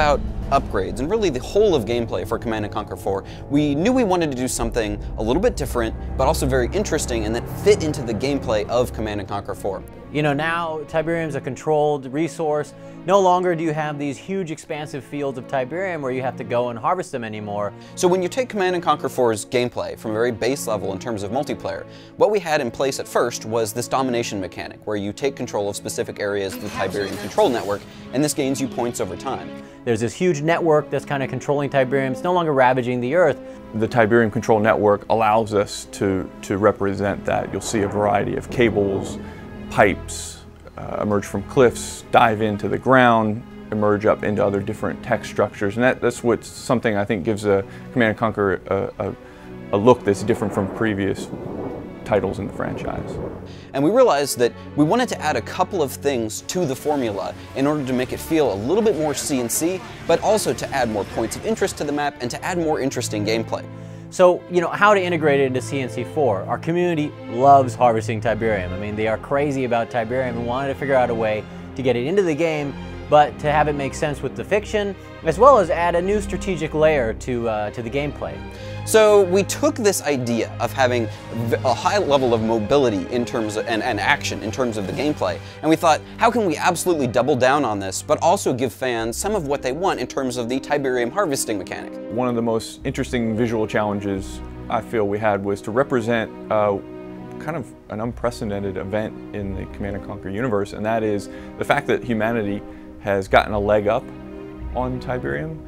about upgrades and really the whole of gameplay for Command & Conquer 4, we knew we wanted to do something a little bit different, but also very interesting and that fit into the gameplay of Command & Conquer 4. You know, now Tiberium is a controlled resource. No longer do you have these huge expansive fields of Tiberium where you have to go and harvest them anymore. So when you take Command & Conquer 4's gameplay from a very base level in terms of multiplayer, what we had in place at first was this domination mechanic where you take control of specific areas of the Tiberium control network, and this gains you points over time. There's this huge network that's kind of controlling Tiberium. It's no longer ravaging the Earth. The Tiberium control network allows us to represent that. You'll see a variety of cables, pipes, emerge from cliffs, dive into the ground, emerge up into other different text structures, and that's what's something I think gives a Command & Conquer a look that's different from previous titles in the franchise. And we realized that we wanted to add a couple of things to the formula in order to make it feel a little bit more C&C, but also to add more points of interest to the map and to add more interesting gameplay. So, you know, how to integrate it into CNC4. Our community loves harvesting Tiberium. I mean, they are crazy about Tiberium and wanted to figure out a way to get it into the game, but to have it make sense with the fiction, as well as add a new strategic layer to the gameplay. So we took this idea of having a high level of mobility in terms of, and action in terms of the gameplay, and we thought, how can we absolutely double down on this, but also give fans some of what they want in terms of the Tiberium harvesting mechanic? One of the most interesting visual challenges I feel we had was to represent kind of an unprecedented event in the Command & Conquer universe, and that is the fact that humanity has gotten a leg up on Tiberium.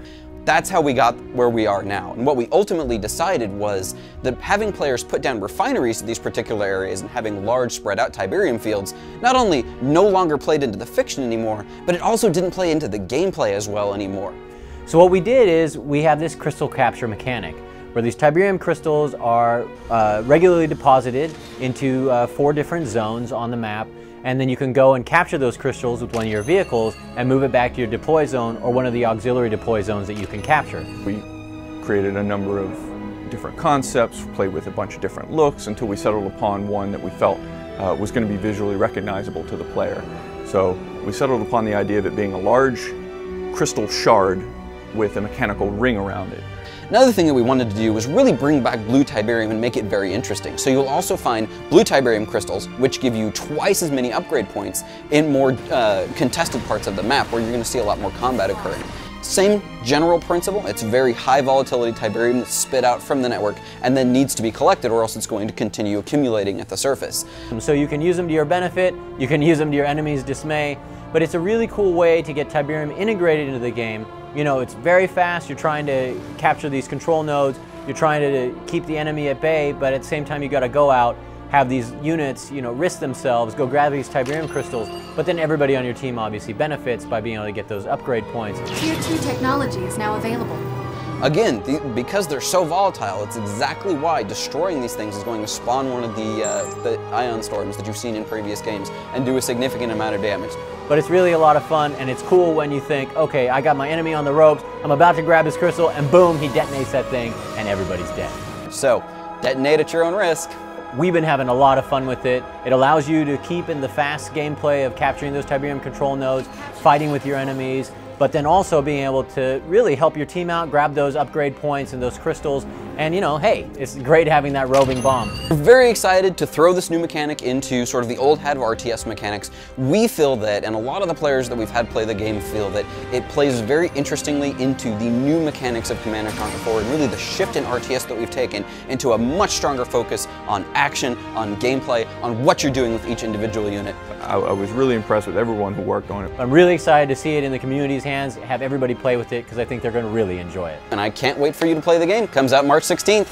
That's how we got where we are now. And what we ultimately decided was that having players put down refineries to these particular areas and having large spread out Tiberium fields not only no longer played into the fiction anymore, but it also didn't play into the gameplay as well anymore. So what we did is we have this crystal capture mechanic where these Tiberium crystals are regularly deposited into 4 different zones on the map, and then you can go and capture those crystals with one of your vehicles and move it back to your deploy zone or one of the auxiliary deploy zones that you can capture. We created a number of different concepts, played with a bunch of different looks until we settled upon one that we felt was going to be visually recognizable to the player. So we settled upon the idea of it being a large crystal shard with a mechanical ring around it. Another thing that we wanted to do was really bring back blue Tiberium and make it very interesting. So you'll also find blue Tiberium crystals, which give you twice as many upgrade points in more contested parts of the map where you're going to see a lot more combat occurring. Same general principle, it's very high volatility Tiberium that's spit out from the network and then needs to be collected or else it's going to continue accumulating at the surface. So you can use them to your benefit, you can use them to your enemy's dismay, but it's a really cool way to get Tiberium integrated into the game. You know, it's very fast, you're trying to capture these control nodes, you're trying to keep the enemy at bay, but at the same time you gotta go out, have these units, you know, risk themselves, go grab these Tiberium crystals, but then everybody on your team obviously benefits by being able to get those upgrade points. Tier 2 technology is now available. Again, because they're so volatile, it's exactly why destroying these things is going to spawn one of the ion storms that you've seen in previous games and do a significant amount of damage. But it's really a lot of fun, and it's cool when you think, okay, I got my enemy on the ropes, I'm about to grab his crystal, and boom, he detonates that thing, and everybody's dead. So, detonate at your own risk. We've been having a lot of fun with it. It allows you to keep in the fast gameplay of capturing those Tiberium control nodes, fighting with your enemies, but then also being able to really help your team out, grab those upgrade points and those crystals, and you know, hey, it's great having that roving bomb. We're very excited to throw this new mechanic into sort of the old hat of RTS mechanics. We feel that, and a lot of the players that we've had play the game feel that it plays very interestingly into the new mechanics of Command & Conquer 4 and really the shift in RTS that we've taken into a much stronger focus on action, on gameplay, on what you're doing with each individual unit. I was really impressed with everyone who worked on it. I'm really excited to see it in the community's hands, have everybody play with it, because I think they're going to really enjoy it. And I can't wait for you to play the game. Comes out March 16th.